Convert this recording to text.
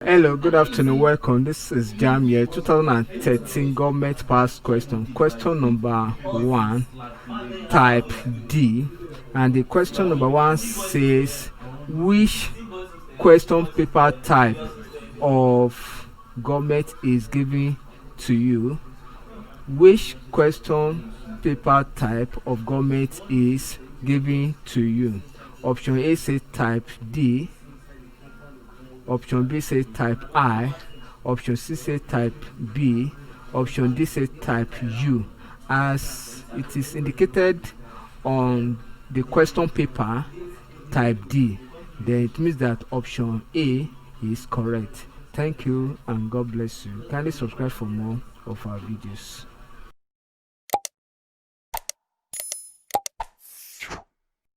Hello, good afternoon, welcome. This is Jamb here. 2013 government pass question. Question number 1, type D. And the question number 1 says, which question paper type of government is given to you? Which question paper type of government is given to you? Option A says type D. Option B says type I. Option C says type B. Option D says type U. As it is indicated on the question paper, type D, then it means that option A is correct. Thank you and God bless you. Kindly subscribe for more of our videos.